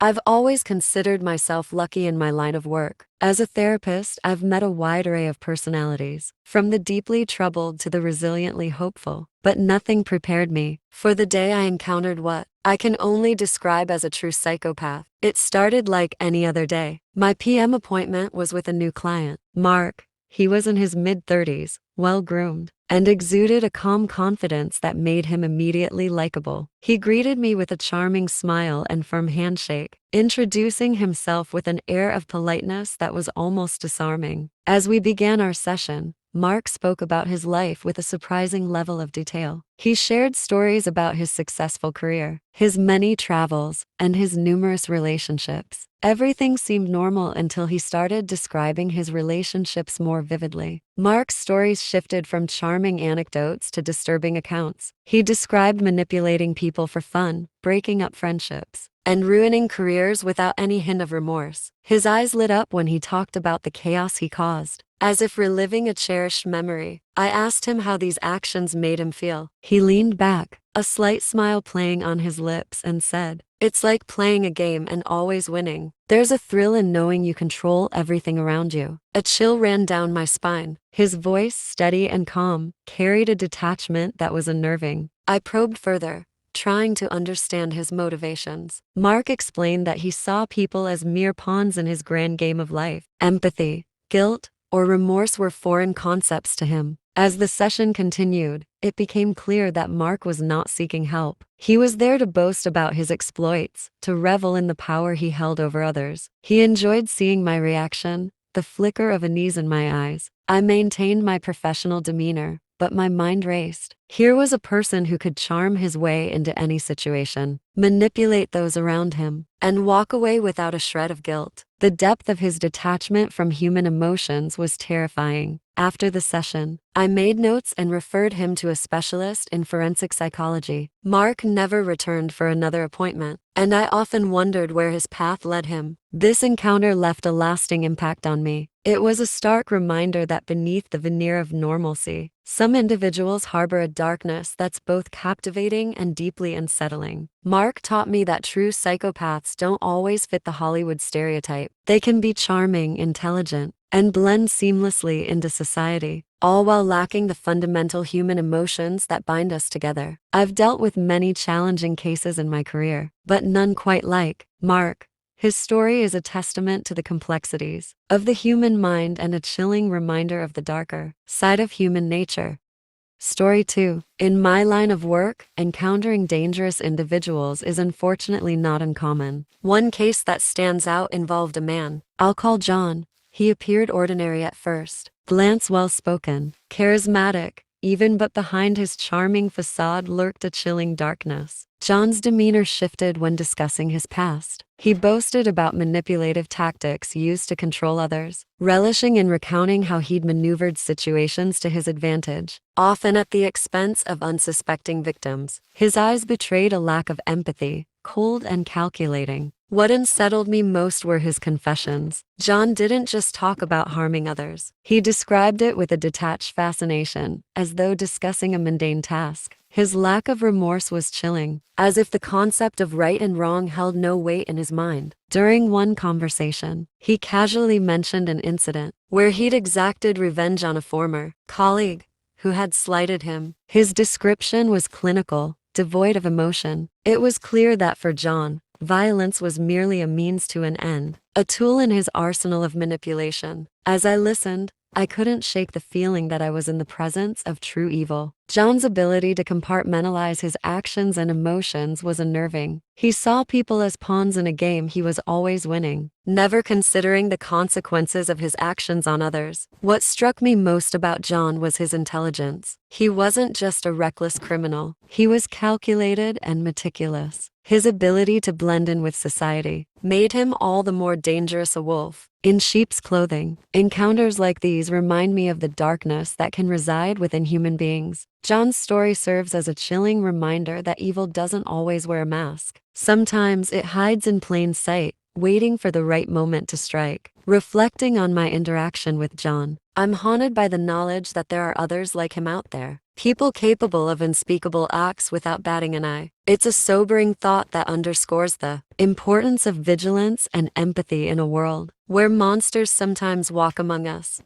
I've always considered myself lucky in my line of work. As a therapist, I've met a wide array of personalities, from the deeply troubled to the resiliently hopeful. But nothing prepared me for the day I encountered what I can only describe as a true psychopath. It started like any other day. My PM appointment was with a new client, Mark. He was in his mid-30s, well-groomed, and exuded a calm confidence that made him immediately likable. He greeted me with a charming smile and firm handshake, introducing himself with an air of politeness that was almost disarming. As we began our session, Mark spoke about his life with a surprising level of detail. He shared stories about his successful career, his many travels, and his numerous relationships. Everything seemed normal until he started describing his relationships more vividly. Mark's stories shifted from charming anecdotes to disturbing accounts. He described manipulating people for fun, breaking up friendships, and ruining careers without any hint of remorse. His eyes lit up when he talked about the chaos he caused, as if reliving a cherished memory. I asked him how these actions made him feel. He leaned back, a slight smile playing on his lips, and said, "It's like playing a game and always winning. There's a thrill in knowing you control everything around you." A chill ran down my spine. His voice, steady and calm, carried a detachment that was unnerving. I probed further, trying to understand his motivations. Mark explained that he saw people as mere pawns in his grand game of life. Empathy, guilt, or remorse were foreign concepts to him. As the session continued, it became clear that Mark was not seeking help. He was there to boast about his exploits, to revel in the power he held over others. He enjoyed seeing my reaction, the flicker of unease in my eyes. I maintained my professional demeanor, but my mind raced. Here was a person who could charm his way into any situation, manipulate those around him, and walk away without a shred of guilt. The depth of his detachment from human emotions was terrifying. After the session, I made notes and referred him to a specialist in forensic psychology. Mark never returned for another appointment, and I often wondered where his path led him. This encounter left a lasting impact on me. It was a stark reminder that beneath the veneer of normalcy, some individuals harbor a darkness that's both captivating and deeply unsettling. Mark taught me that true psychopaths don't always fit the Hollywood stereotype. They can be charming, intelligent, and blend seamlessly into society, all while lacking the fundamental human emotions that bind us together. I've dealt with many challenging cases in my career, but none quite like Mark. His story is a testament to the complexities of the human mind and a chilling reminder of the darker side of human nature. Story 2. In my line of work, encountering dangerous individuals is unfortunately not uncommon. One case that stands out involved a man I'll call John. He appeared ordinary at first, glance well-spoken, charismatic, but behind his charming facade lurked a chilling darkness. John's demeanor shifted when discussing his past. He boasted about manipulative tactics used to control others, relishing in recounting how he'd maneuvered situations to his advantage, often at the expense of unsuspecting victims. His eyes betrayed a lack of empathy, cold and calculating. What unsettled me most were his confessions. John didn't just talk about harming others. He described it with a detached fascination, as though discussing a mundane task. His lack of remorse was chilling, as if the concept of right and wrong held no weight in his mind. During one conversation, he casually mentioned an incident where he'd exacted revenge on a former colleague who had slighted him. His description was clinical, devoid of emotion. It was clear that for John, violence was merely a means to an end, a tool in his arsenal of manipulation. As I listened, I couldn't shake the feeling that I was in the presence of true evil. John's ability to compartmentalize his actions and emotions was unnerving. He saw people as pawns in a game he was always winning, never considering the consequences of his actions on others. What struck me most about John was his intelligence. He wasn't just a reckless criminal. He was calculated and meticulous. His ability to blend in with society made him all the more dangerous a wolf in sheep's clothing. Encounters like these remind me of the darkness that can reside within human beings. John's story serves as a chilling reminder that evil doesn't always wear a mask. Sometimes it hides in plain sight, waiting for the right moment to strike. Reflecting on my interaction with John, I'm haunted by the knowledge that there are others like him out there, People capable of unspeakable acts without batting an eye. It's a sobering thought that underscores the importance of vigilance and empathy in a world where monsters sometimes walk among us.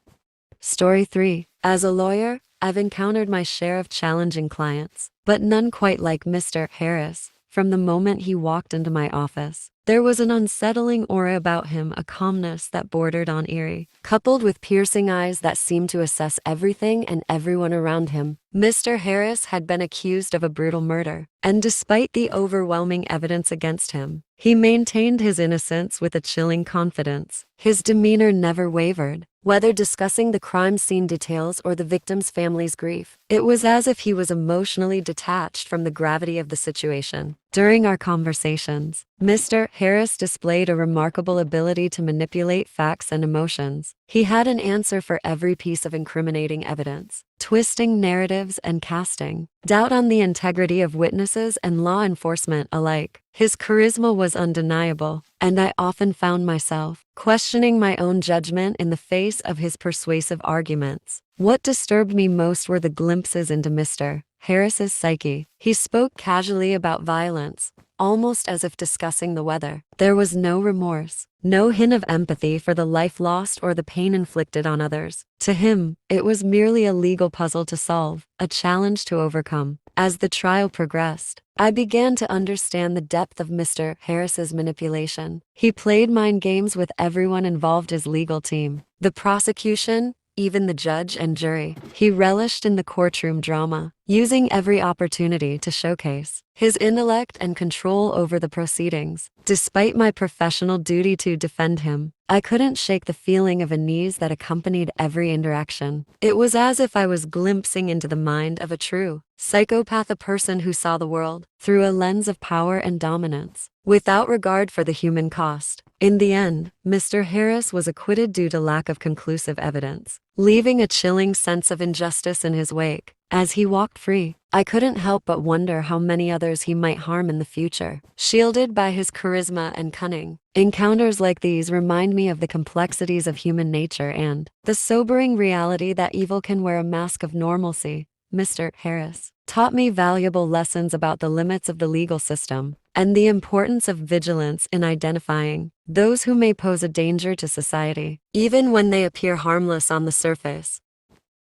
Story 3. As a lawyer, I've encountered my share of challenging clients, but none quite like Mr. Harris. From the moment he walked into my office, there was an unsettling aura about him, a calmness that bordered on eerie, coupled with piercing eyes that seemed to assess everything and everyone around him. Mr. Harris had been accused of a brutal murder, and despite the overwhelming evidence against him, he maintained his innocence with a chilling confidence. His demeanor never wavered, whether discussing the crime scene details or the victim's family's grief. It was as if he was emotionally detached from the gravity of the situation. During our conversations, Mr. Harris displayed a remarkable ability to manipulate facts and emotions. He had an answer for every piece of incriminating evidence, twisting narratives and casting doubt on the integrity of witnesses and law enforcement alike. His charisma was undeniable, and I often found myself questioning my own judgment in the face of his persuasive arguments. What disturbed me most were the glimpses into Mr. Harris's psyche. He spoke casually about violence, almost as if discussing the weather. There was no remorse, no hint of empathy for the life lost or the pain inflicted on others. To him, it was merely a legal puzzle to solve, a challenge to overcome. As the trial progressed, I began to understand the depth of Mr. Harris's manipulation. He played mind games with everyone involved, his legal team, the prosecution, even the judge and jury. He relished in the courtroom drama, using every opportunity to showcase his intellect and control over the proceedings. Despite my professional duty to defend him, I couldn't shake the feeling of unease that accompanied every interaction. It was as if I was glimpsing into the mind of a true psychopath, a person who saw the world through a lens of power and dominance, without regard for the human cost. In the end, Mr. Harris was acquitted due to lack of conclusive evidence, leaving a chilling sense of injustice in his wake. As he walked free, I couldn't help but wonder how many others he might harm in the future, shielded by his charisma and cunning. Encounters like these remind me of the complexities of human nature and the sobering reality that evil can wear a mask of normalcy. Mr. Harris taught me valuable lessons about the limits of the legal system and the importance of vigilance in identifying those who may pose a danger to society, even when they appear harmless on the surface.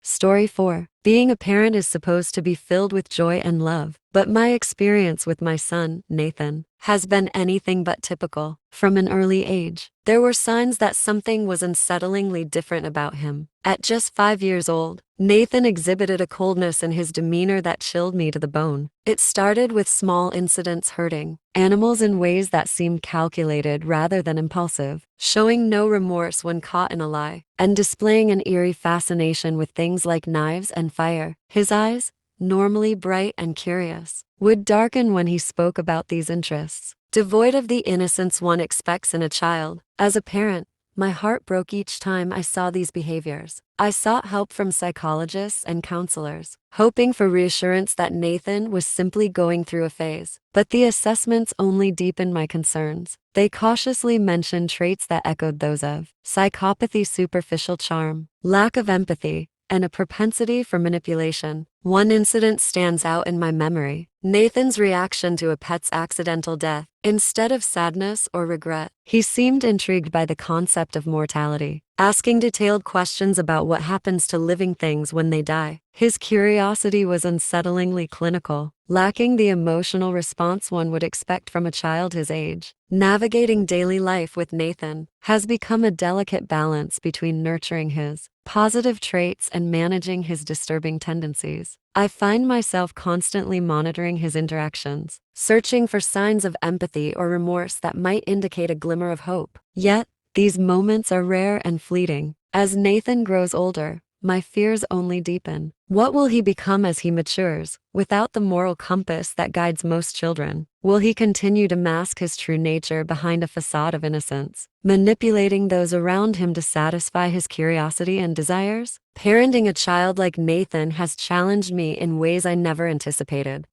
Story 4. Being a parent is supposed to be filled with joy and love, but my experience with my son, Nathan, has been anything but typical. From an early age, there were signs that something was unsettlingly different about him. At just 5 years old, Nathan exhibited a coldness in his demeanor that chilled me to the bone. It started with small incidents, hurting animals in ways that seemed calculated rather than impulsive, showing no remorse when caught in a lie, and displaying an eerie fascination with things like knives and fire. His eyes, normally bright and curious, would darken when he spoke about these interests, devoid of the innocence one expects in a child. As a parent, my heart broke each time I saw these behaviors. I sought help from psychologists and counselors, hoping for reassurance that Nathan was simply going through a phase. But the assessments only deepened my concerns. They cautiously mentioned traits that echoed those of psychopathy, superficial charm, lack of empathy, and a propensity for manipulation. One incident stands out in my memory: Nathan's reaction to a pet's accidental death. Instead of sadness or regret, he seemed intrigued by the concept of mortality, asking detailed questions about what happens to living things when they die. His curiosity was unsettlingly clinical, lacking the emotional response one would expect from a child his age. Navigating daily life with Nathan has become a delicate balance between nurturing his positive traits and managing his disturbing tendencies. I find myself constantly monitoring his interactions, searching for signs of empathy or remorse that might indicate a glimmer of hope. Yet, these moments are rare and fleeting. As Nathan grows older, my fears only deepen. What will he become as he matures, without the moral compass that guides most children? Will he continue to mask his true nature behind a facade of innocence, manipulating those around him to satisfy his curiosity and desires? Parenting a child like Nathan has challenged me in ways I never anticipated.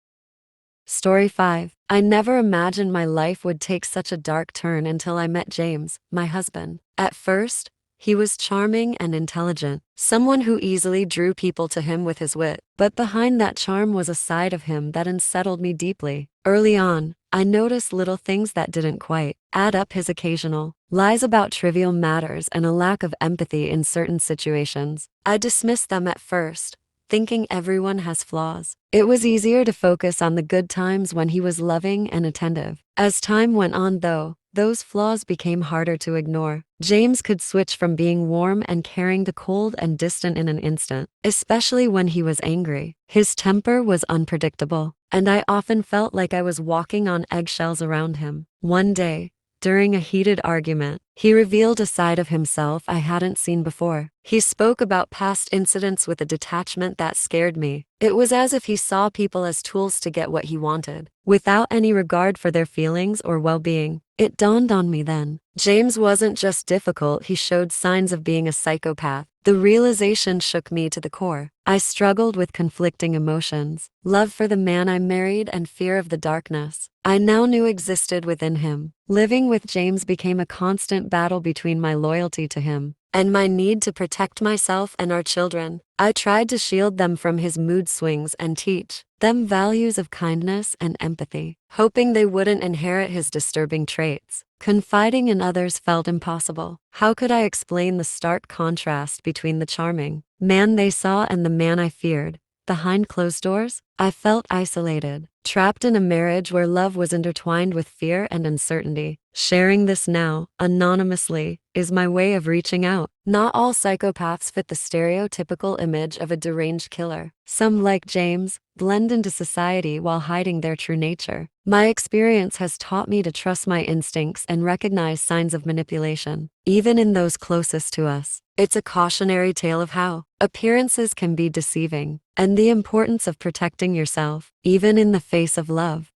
Story 5. I never imagined my life would take such a dark turn until I met James, my husband. At first, He was charming and intelligent, someone who easily drew people to him with his wit. But behind that charm was a side of him that unsettled me deeply. Early on, I noticed little things that didn't quite add up: his occasional lies about trivial matters and a lack of empathy in certain situations. I dismissed them at first, thinking everyone has flaws. It was easier to focus on the good times when he was loving and attentive. As time went on, though, those flaws became harder to ignore. James could switch from being warm and caring to cold and distant in an instant, especially when he was angry. His temper was unpredictable, and I often felt like I was walking on eggshells around him. One day, during a heated argument, he revealed a side of himself I hadn't seen before. He spoke about past incidents with a detachment that scared me. It was as if he saw people as tools to get what he wanted, without any regard for their feelings or well-being. It dawned on me then: James wasn't just difficult, he showed signs of being a psychopath. The realization shook me to the core. I struggled with conflicting emotions: love for the man I married and fear of the darkness I now knew existed within him. Living with James became a constant battle between my loyalty to him and my need to protect myself and our children. I tried to shield them from his mood swings and teach them values of kindness and empathy, hoping they wouldn't inherit his disturbing traits. Confiding in others felt impossible. How could I explain the stark contrast between the charming man they saw and the man I feared? Behind closed doors, I felt isolated, trapped in a marriage where love was intertwined with fear and uncertainty. Sharing this now, anonymously, is my way of reaching out. Not all psychopaths fit the stereotypical image of a deranged killer. Some, like James, blend into society while hiding their true nature. My experience has taught me to trust my instincts and recognize signs of manipulation, even in those closest to us. It's a cautionary tale of how appearances can be deceiving, and the importance of protecting yourself, even in the face of love.